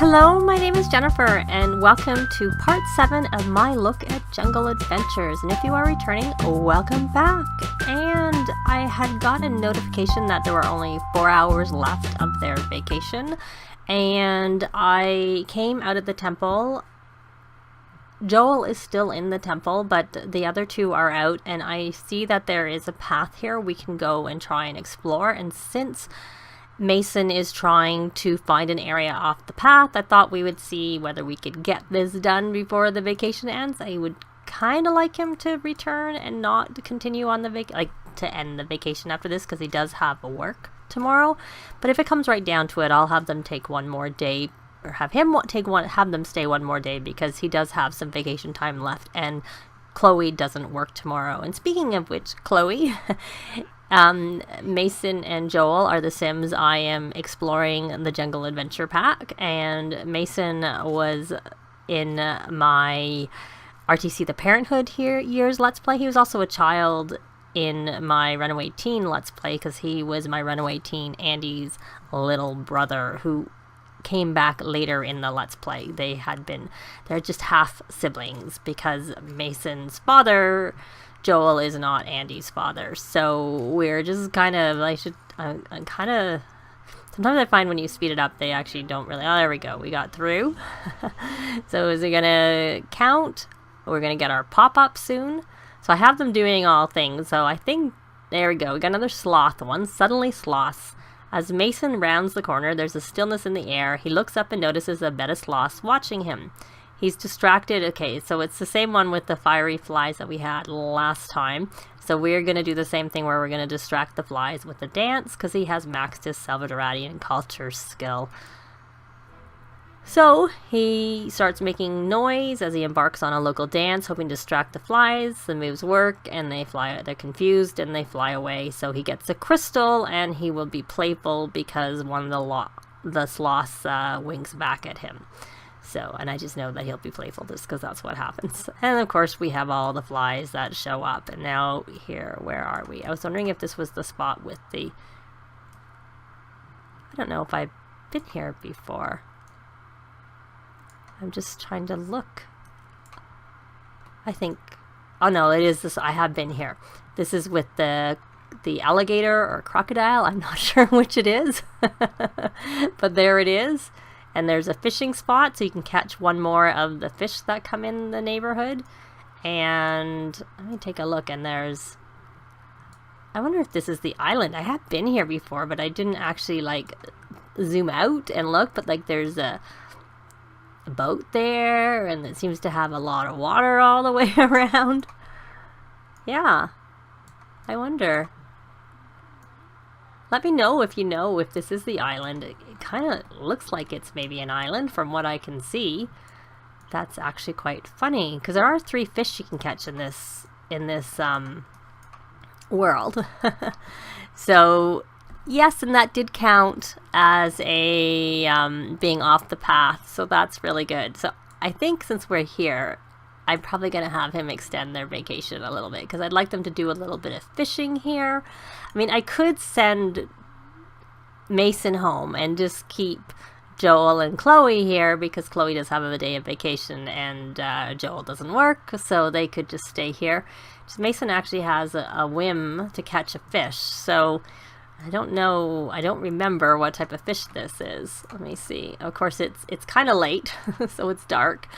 Hello, my name is Jennifer, and welcome to part 7 of my look at jungle adventures. And if you are returning, welcome back. And I had got a notification that there were only 4 hours left of their vacation, and I came out of the temple. Joel is still in the temple, but the other two are out, and I see that there is a path here we can go and try and explore. And since Mason is trying to find an area off the path, I thought we would see whether we could get this done before the vacation ends. I would kind of like him to return and not continue on the to end the vacation after this, because he does have work tomorrow. But if it comes right down to it, I'll have them take one more day, or have them stay one more day, because he does have some vacation time left, and Chloe doesn't work tomorrow. And speaking of which, Chloe, Mason and Joel are the Sims I am exploring the Jungle Adventure Pack, and Mason was in my RTC the Parenthood years Let's Play. He was also a child in my Runaway Teen Let's Play, because he was my Runaway Teen Andi's little brother who came back later in the Let's Play. They're just half siblings, because Mason's father, Joel, is not Andi's father. So we're just kind of, sometimes I find when you speed it up, they actually don't really, there we go, we got through. So is it gonna count? We're gonna get our pop-up soon. So I have them doing all things, so I think, there we go, we got another sloth one, suddenly sloths. As Mason rounds the corner, there's a stillness in the air. He looks up and notices a bed of sloths watching him. He's distracted. Okay, so it's the same one with the fiery flies that we had last time. So we're going to do the same thing where we're going to distract the flies with the dance, because he has maxed his Salvadoradian culture skill. So he starts making noise as he embarks on a local dance, hoping to distract the flies. The moves work, and they're confused, and they fly away. So he gets a crystal, and he will be playful because one of the sloths winks back at him. So, and I just know that he'll be playful just because that's what happens. And of course we have all the flies that show up. And now here, where are we? I was wondering if this was the spot with I don't know if I've been here before. I'm just trying to look. I think, oh no, it is this. I have been here. This is with the alligator or crocodile. I'm not sure which it is. But there it is. And there's a fishing spot, so you can catch one more of the fish that come in the neighborhood. And let me take a look, and I wonder if this is the island. I have been here before, but I didn't actually zoom out and look. But there's a boat there, and it seems to have a lot of water all the way around. Yeah, I wonder. Let me know if you know if this is the island. It kind of looks like it's maybe an island from what I can see. That's actually quite funny, because there are 3 fish you can catch in this world. So yes, and that did count as a being off the path. So that's really good. So I think since we're here, I'm probably going to have him extend their vacation a little bit, because I'd like them to do a little bit of fishing here. I mean, I could send Mason home and just keep Joel and Chloe here, because Chloe does have a day of vacation and Joel doesn't work, so they could just stay here. Just Mason actually has a whim to catch a fish, so I don't know, I don't remember what type of fish this is. Let me see. Of course, it's kind of late, so it's dark.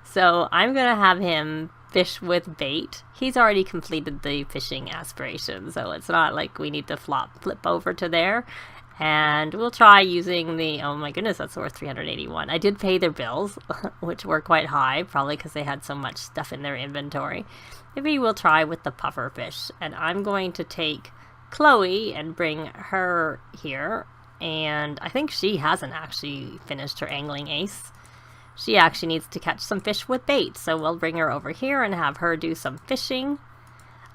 So I'm going to have him fish with bait. He's already completed the fishing aspirations, so it's not like we need to flip over to there. And we'll try using oh my goodness, that's worth 381. I did pay their bills, which were quite high, probably because they had so much stuff in their inventory. Maybe we'll try with the puffer fish. And I'm going to take Chloe and bring her here. And I think she hasn't actually finished her angling ace. She actually needs to catch some fish with bait. So we'll bring her over here and have her do some fishing.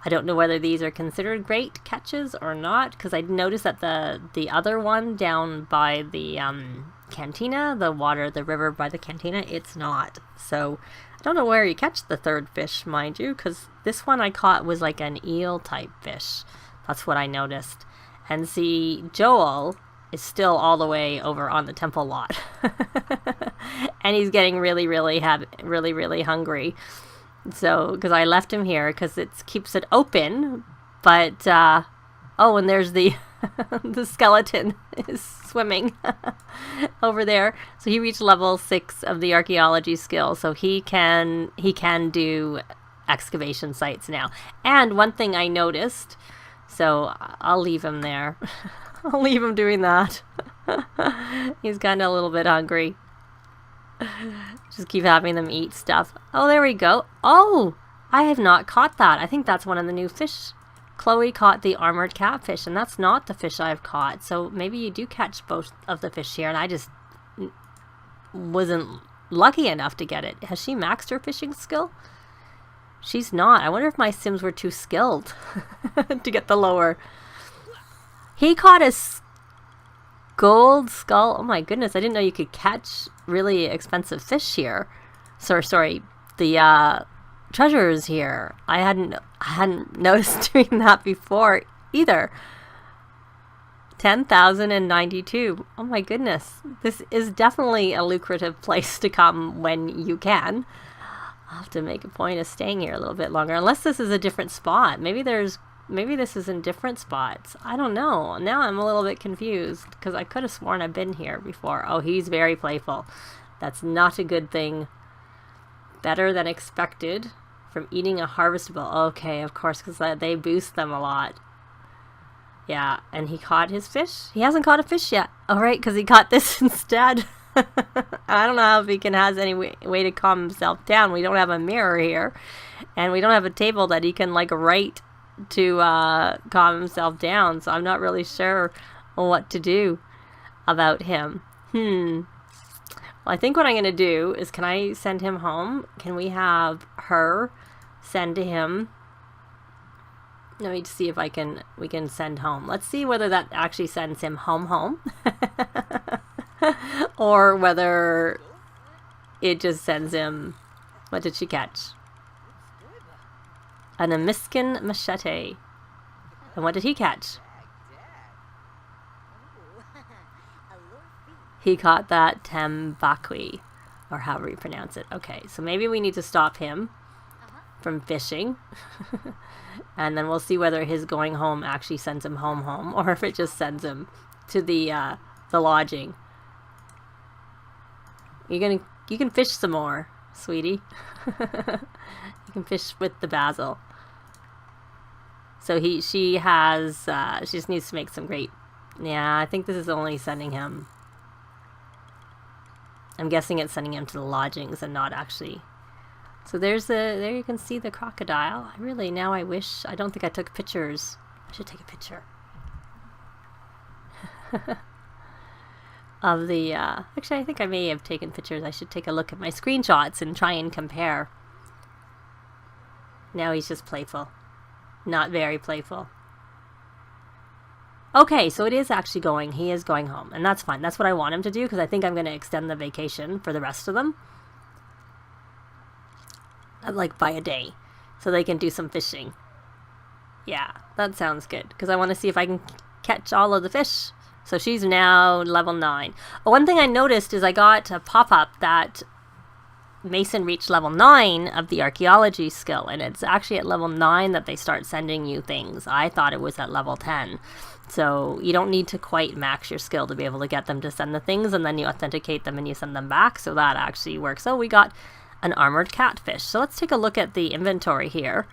I don't know whether these are considered great catches or not, because I noticed that the other one down by the cantina, the river by the cantina, it's not. So I don't know where you catch the third fish, mind you, because this one I caught was like an eel type fish. That's what I noticed. And see, Joel is still all the way over on the temple lot. And he's getting really hungry. So, because I left him here because it keeps it open, but, oh, and there's the, the skeleton is swimming over there. So he reached level 6 of the archaeology skill, so he can do excavation sites now. And one thing I noticed, so I'll leave him there. I'll leave him doing that. He's kind of a little bit hungry. Just keep having them eat stuff. Oh, there we go. Oh, I have not caught that. I think that's one of the new fish. Chloe caught the armored catfish, and that's not the fish I've caught. So maybe you do catch both of the fish here, and I just wasn't lucky enough to get it. Has she maxed her fishing skill? She's not. I wonder if my Sims were too skilled to get the lower. He caught a gold skull. Oh my goodness, I didn't know you could catch really expensive fish here. Sorry, the treasures here. I hadn't noticed doing that before either. 10,092. Oh my goodness. This is definitely a lucrative place to come when you can. I'll have to make a point of staying here a little bit longer, unless this is a different spot. Maybe this is in different spots. I don't know. Now I'm a little bit confused because I could have sworn I've been here before. Oh, he's very playful. That's not a good thing. Better than expected from eating a harvestable. Okay, of course, because they boost them a lot. Yeah, and he caught his fish. He hasn't caught a fish yet. All right, because he caught this instead. I don't know how he has any way to calm himself down. We don't have a mirror here, and we don't have a table that he can like write to calm himself down, so I'm not really sure what to do about him. Well, I think what I'm going to do is, can I send him home? Can we have her send him? Let me see if we can send home. Let's see whether that actually sends him home. Or whether it just sends him, what did she catch? An Amiskin machete. And what did he catch? He caught that Tambaqui, or however you pronounce it. Okay, so maybe we need to stop him from fishing. And then we'll see whether his going home actually sends him home, or if it just sends him to the lodging. You can fish some more, sweetie. You can fish with the basil. So she just needs to make some great. Yeah, I think this is only sending him. I'm guessing it's sending him to the lodgings and not actually. So there you can see the crocodile. I don't think I took pictures. I should take a picture. Of the, actually I think I may have taken pictures. I should take a look at my screenshots and try and compare. Now he's just playful. Not very playful. Okay, so it is actually he is going home, and that's fine. That's what I want him to do, because I think I'm going to extend the vacation for the rest of them. Like by a day, so they can do some fishing. Yeah, that sounds good, because I want to see if I can catch all of the fish. So she's now level 9. One thing I noticed is I got a pop-up that Mason reached level 9 of the archaeology skill, and it's actually at level 9 that they start sending you things. I thought it was at level 10. So you don't need to quite max your skill to be able to get them to send the things, and then you authenticate them and you send them back. So that actually works. So we got an armored catfish. So let's take a look at the inventory here.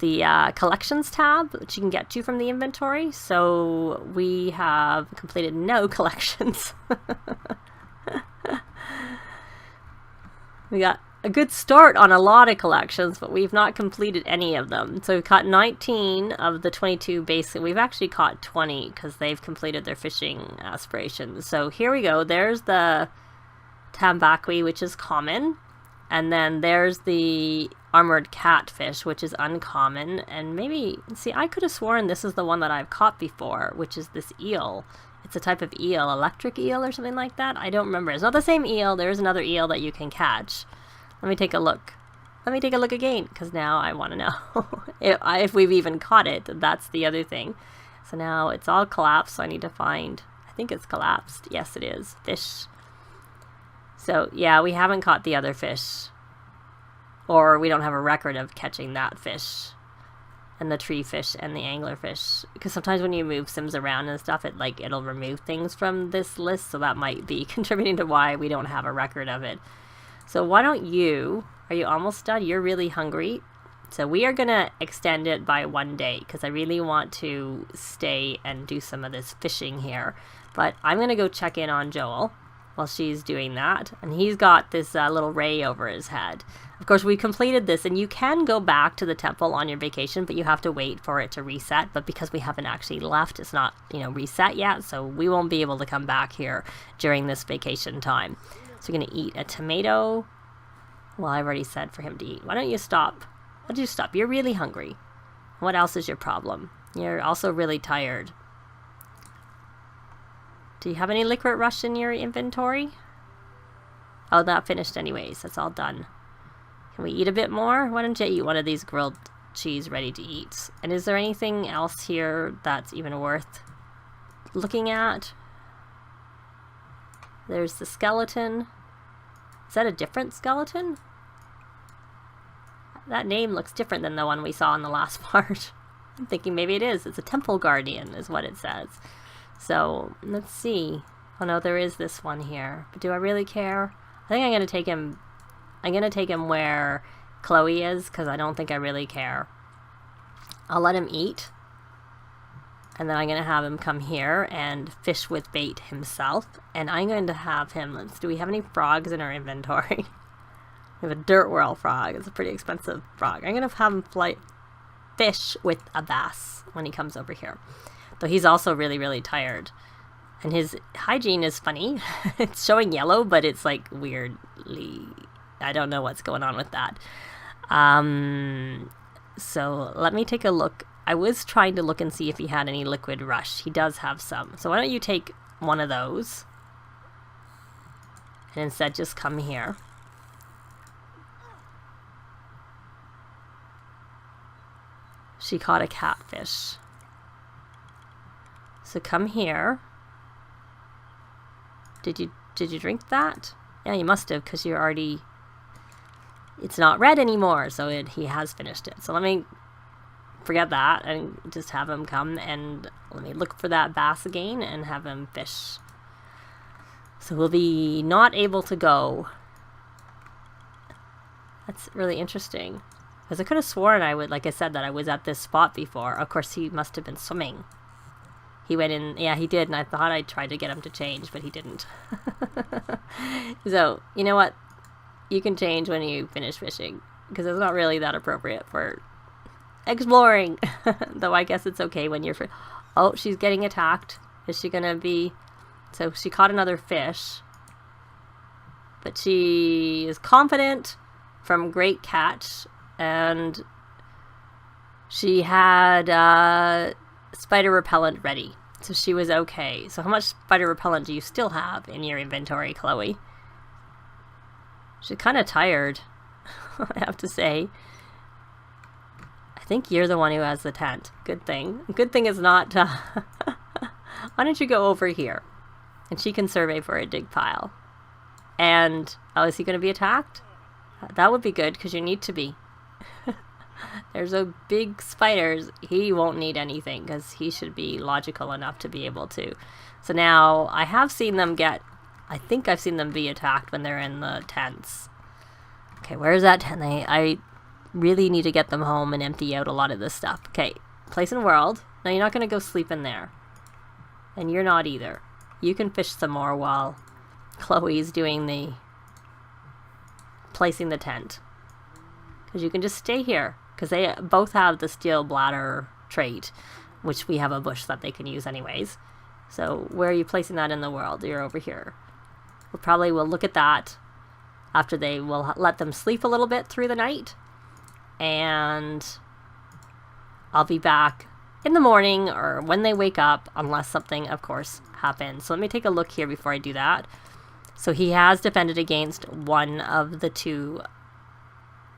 The collections tab, which you can get to from the inventory. So we have completed no collections. We got a good start on a lot of collections, but we've not completed any of them. So we've caught 19 of the 22 basic. We've actually caught 20 because they've completed their fishing aspirations. So here we go. There's the Tambaqui, which is common. And then there's the armored catfish, which is uncommon. And maybe, see, I could have sworn this is the one that I've caught before, which is this eel. It's a type of eel, electric eel or something like that. I don't remember. It's not the same eel. There is another eel that you can catch. Let me take a look. Let me take a look again, because now I want to know if we've even caught it. That's the other thing. So now it's all collapsed, so I need to find... think it's collapsed. Yes, it is. Fish. So, yeah, we haven't caught the other fish. Or we don't have a record of catching that fish. And the tree fish and the angler fish. Because sometimes when you move Sims around and stuff, it'll remove things from this list. So that might be contributing to why we don't have a record of it. So why don't you... Are you almost done? You're really hungry. So we are going to extend it by 1 day. Because I really want to stay and do some of this fishing here. But I'm going to go check in on Joel while she's doing that. And he's got this little ray over his head. Of course, we completed this, and you can go back to the temple on your vacation, but you have to wait for it to reset. But because we haven't actually left, it's not, reset yet, so we won't be able to come back here during this vacation time. So we're going to eat a tomato. Well, I've already said for him to eat. Why don't you stop? Why don't you stop? You're really hungry. What else is your problem? You're also really tired. Do you have any liquid rush in your inventory? Oh, that finished anyways. That's all done. Can we eat a bit more? Why don't you eat one of these grilled cheese ready to eat? And is there anything else here that's even worth looking at? There's the skeleton. Is that a different skeleton? That name looks different than the one we saw in the last part. I'm thinking maybe it is. It's a temple guardian is what it says. So, let's see. Oh no, there is this one here. But do I really care? I think I'm going to take him... I'm going to take him where Chloe is, because I don't think I really care. I'll let him eat. And then I'm going to have him come here and fish with bait himself. And I'm going to have him... do we have any frogs in our inventory? We have a dirt whirl frog. It's a pretty expensive frog. I'm going to have him fish with a bass when he comes over here. Though he's also really, really tired. And his hygiene is funny. It's showing yellow, but it's like weirdly... I don't know what's going on with that. So let me take a look. I was trying to look and see if he had any liquid rush. He does have some. So why don't you take one of those. And instead just come here. She caught a catfish. So come here. Did you drink that? Yeah, you must have, because you're already... It's not red anymore, so he has finished it. So let me forget that and just have him come and let me look for that bass again and have him fish. So we'll be not able to go. That's really interesting. Because I could have sworn like I said, that I was at this spot before. Of course, he must have been swimming. He went in, yeah, he did, and I thought I tried to get him to change, but he didn't. So, you know what? You can change when you finish fishing, because it's not really that appropriate for exploring. Though I guess it's okay when you're... Oh, she's getting attacked. Is she going to be... So she caught another fish. But she is confident from great catch, and she had spider repellent ready. So she was okay. So how much spider repellent do you still have in your inventory, Chloe? She's kind of tired, I have to say. I think you're the one who has the tent. Good thing. Good thing it's not... Why don't you go over here? And she can survey for a dig pile. And... Oh, is he going to be attacked? That would be good, because you need to be. There's a big spiders. He won't need anything, because he should be logical enough to be able to. So now, I have seen them get... I think I've seen them be attacked when they're in the tents. Okay, where's that tent? I really need to get them home and empty out a lot of this stuff. Okay, place in world. Now you're not going to go sleep in there. And you're not either. You can fish some more while Chloe's doing the... placing the tent. Because you can just stay here. Because they both have the steel bladder trait. Which we have a bush that they can use anyways. So where are you placing that in the world? You're over here. We'll look at that after we'll let them sleep a little bit through the night. And I'll be back in the morning or when they wake up, unless something, of course, happens. So let me take a look here before I do that. So he has defended against one of the two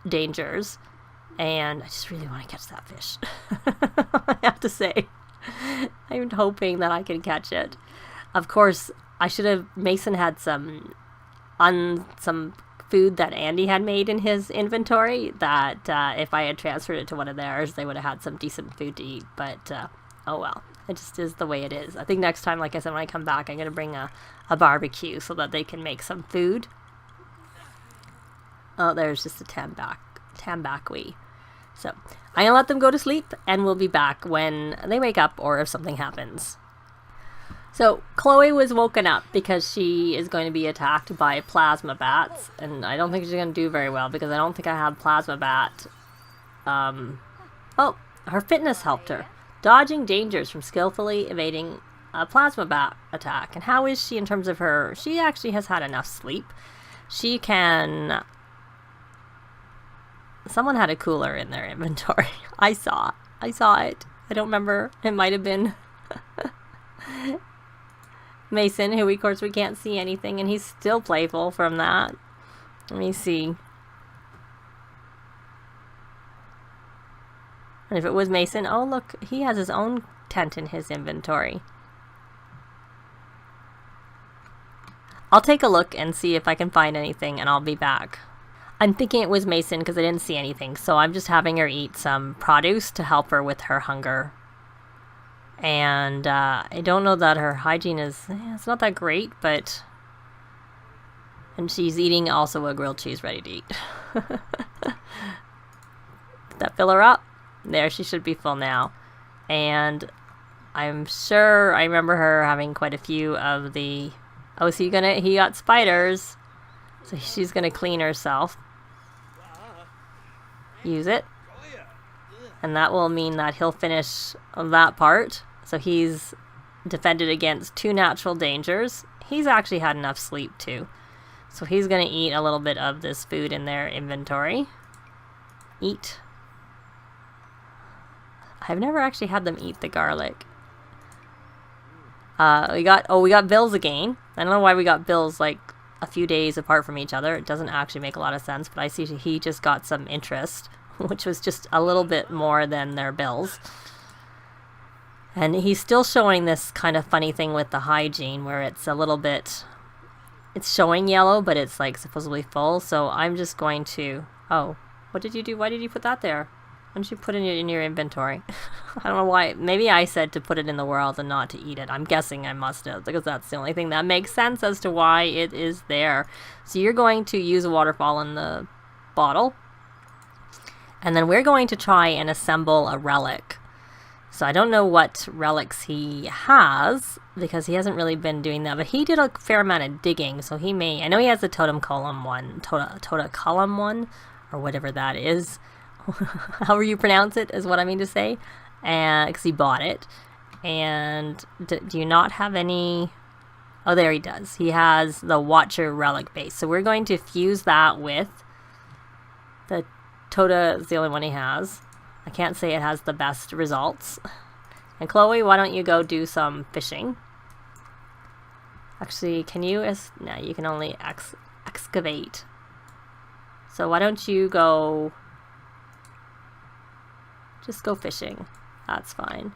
dangers. And I just really want to catch that fish. I have to say. I'm hoping that I can catch it. of course, Mason had some food that Andi had made in his inventory that if I had transferred it to one of theirs, they would have had some decent food to eat. But oh well, it just is the way it is. I think next time, like I said, when I come back, I'm going to bring a barbecue so that they can make some food. Oh, there's just a tambaqui. So I'm going to let them go to sleep, and we'll be back when they wake up or if something happens. So Chloe was woken up because she is going to be attacked by plasma bats, and I don't think she's going to do very well because I don't think I have plasma bat. Oh, her fitness helped her, dodging dangers from skillfully evading a plasma bat attack. And how is she in terms of her? She actually has had enough sleep. She can... Someone had a cooler in their inventory. I saw it. I don't remember. It might have been... Mason, who of course we can't see anything, and he's still playful from that. Let me see. And if it was Mason, oh look, he has his own tent in his inventory. I'll take a look and see if I can find anything, and I'll be back. I'm thinking it was Mason because I didn't see anything, so I'm just having her eat some produce to help her with her hunger. And I don't know that her hygiene is, it's not that great, but... And she's eating also a grilled cheese ready to eat. Did that fill her up? There, she should be full now. And I'm sure I remember her having quite a few of the... Oh, is he got spiders. So she's gonna clean herself. Use it. And that will mean that he'll finish that part. So he's defended against 2 natural dangers. He's actually had enough sleep too. So he's going to eat a little bit of this food in their inventory. Eat. I've never actually had them eat the garlic. We got bills again. I don't know why we got bills like a few days apart from each other. It doesn't actually make a lot of sense, but I see he just got some interest, which was just a little bit more than their bills. And he's still showing this kind of funny thing with the hygiene where it's a little bit, it's showing yellow, but it's like supposedly full. So I'm just going to, oh, what did you do? Why did you put that there? Why don't you put it in your inventory? I don't know why. Maybe I said to put it in the world and not to eat it. I'm guessing I must have, because that's the only thing that makes sense as to why it is there. So you're going to use a waterfall in the bottle. And then we're going to try and assemble a relic. So I don't know what relics he has, because he hasn't really been doing that, but he did a fair amount of digging, so he may, I know he has the totem column one, totem column one, or whatever that is, however you pronounce it is what I mean to say, and because he bought it. And do you not have any? Oh, there he does. He has the Watcher relic base, so we're going to fuse that with the Tota. Is the only one he has. I can't say it has the best results. And Chloe, why don't you go do some fishing? Actually, can you? No, you can only excavate. So why don't you go? Just go fishing. That's fine.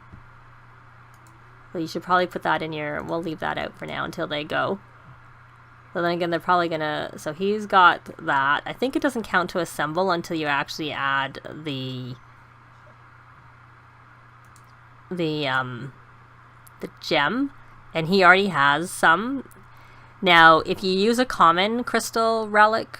Well, you should probably put that in your... We'll leave that out for now until they go. So then again, they're probably gonna... So he's got that. I think it doesn't count to assemble until you actually add the gem, and he already has some. Now if you use a common crystal relic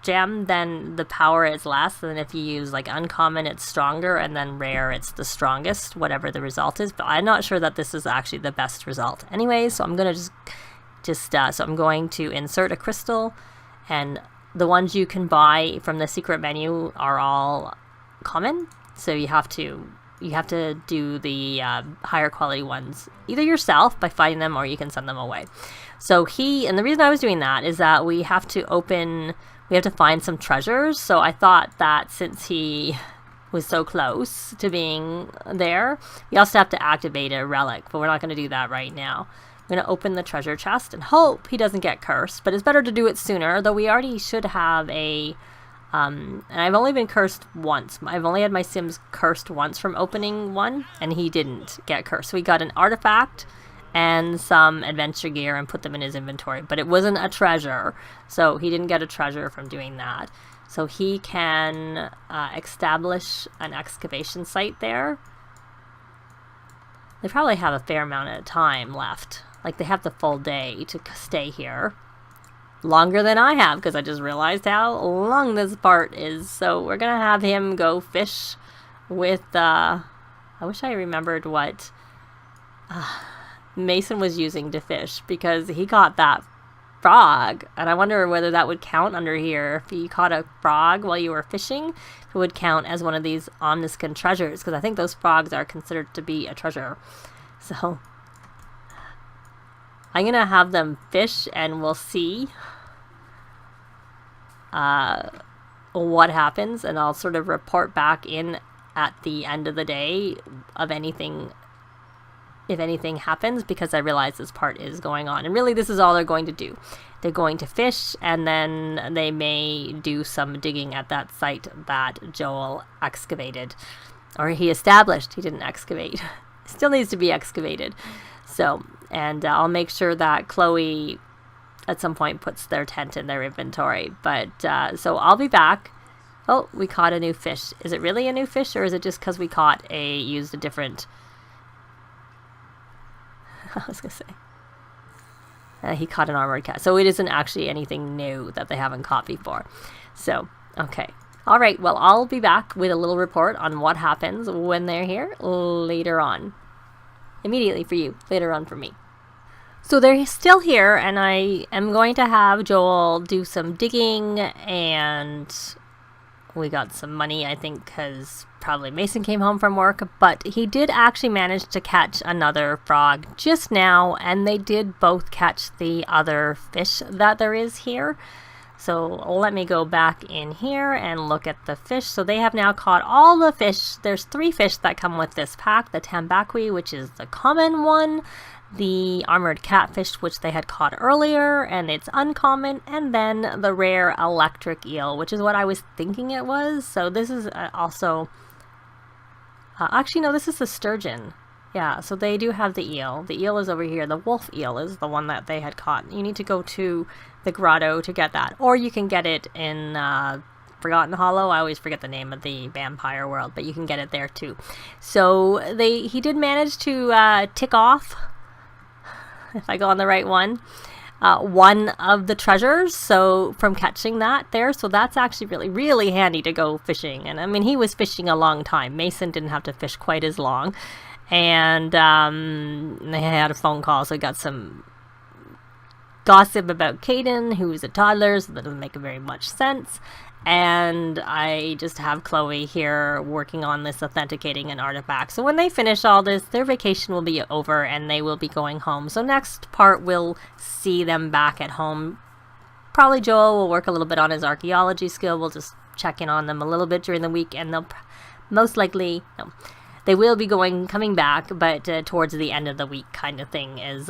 gem, then the power is less than if you use like uncommon, it's stronger, and then rare, it's the strongest, whatever the result is. But I'm not sure that this is actually the best result anyway, so I'm gonna so I'm going to insert a crystal, and the ones you can buy from the secret menu are all common, so you have to do the higher quality ones either yourself by finding them, or you can send them away. So and the reason I was doing that is that we have to find some treasures. So I thought that since he was so close to being there, we also have to activate a relic, but we're not going to do that right now. I'm going to open the treasure chest and hope he doesn't get cursed, but it's better to do it sooner, though we already should have a... and I've only been cursed once. I've only had my Sims cursed once from opening one, and he didn't get cursed. So we got an artifact and some adventure gear and put them in his inventory. But it wasn't a treasure, so he didn't get a treasure from doing that. So he can establish an excavation site there. They probably have a fair amount of time left. Like, they have the full day to stay here. Longer than I have, because I just realized how long this part is. So we're going to have him go fish with, I wish I remembered what Mason was using to fish, because he caught that frog. And I wonder whether that would count under here. If you caught a frog while you were fishing, it would count as one of these omniscient treasures, because I think those frogs are considered to be a treasure. So I'm going to have them fish, and we'll see what happens, and I'll sort of report back in at the end of the day of anything, if anything happens, because I realize this part is going on. And really, this is all they're going to do. They're going to fish, and then they may do some digging at that site that Joel excavated. Or he established. He didn't excavate. Still needs to be excavated. So, and I'll make sure that Chloe at some point puts their tent in their inventory. But, so I'll be back. Oh, we caught a new fish. Is it really a new fish, or is it just because we used a different... I was going to say. He caught an armored cat. So it isn't actually anything new that they haven't caught before. So, okay. All right, well, I'll be back with a little report on what happens when they're here later on. Immediately for you, later on for me. So they're still here, and I am going to have Joel do some digging, and we got some money, I think, because probably Mason came home from work, but he did actually manage to catch another frog just now, and they did both catch the other fish that there is here. So let me go back in here and look at the fish. So they have now caught all the fish. There's 3 fish that come with this pack. The tambaqui, which is the common one, the armored catfish, which they had caught earlier, and it's uncommon, and then the rare electric eel, which is what I was thinking it was. So this is also... actually, no, this is the sturgeon. Yeah, so they do have the eel. The eel is over here. The wolf eel is the one that they had caught. You need to go to the grotto to get that. Or you can get it in Forgotten Hollow. I always forget the name of the vampire world, but you can get it there too. So he did manage to tick off, if I go on the right one of the treasures, so from catching that there. So that's actually really, really handy to go fishing. And I mean, he was fishing a long time. Mason didn't have to fish quite as long. And they had a phone call, so we got some gossip about Kaden, who's a toddler, so that doesn't make very much sense. And I just have Chloe here working on this authenticating an artifact. So when they finish all this, their vacation will be over and they will be going home. So next part, we'll see them back at home. Probably Joel will work a little bit on his archaeology skill. We'll just check in on them a little bit during the week, and they'll most likely... No, they will be coming back, but towards the end of the week kind of thing is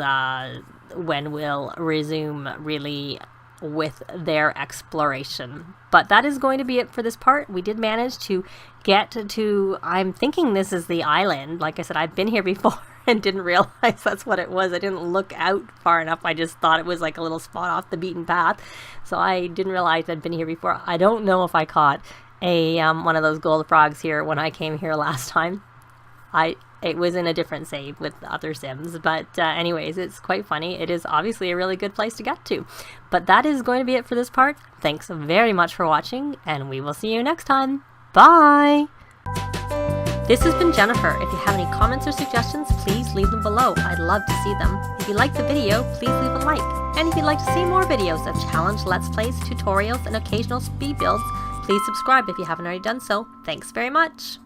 when we'll resume really with their exploration. But that is going to be it for this part. We did manage to get to, I'm thinking this is the island. Like I said, I've been here before and didn't realize that's what it was. I didn't look out far enough. I just thought it was like a little spot off the beaten path. So I didn't realize I'd been here before. I don't know if I caught a one of those gold frogs here when I came here last time. It was in a different save with other Sims, but anyways, it's quite funny. It is obviously a really good place to get to. But that is going to be it for this part. Thanks very much for watching, and we will see you next time. Bye! This has been Jennifer. If you have any comments or suggestions, please leave them below. I'd love to see them. If you liked the video, please leave a like. And if you'd like to see more videos of challenge, let's plays, tutorials, and occasional speed builds, please subscribe if you haven't already done so. Thanks very much!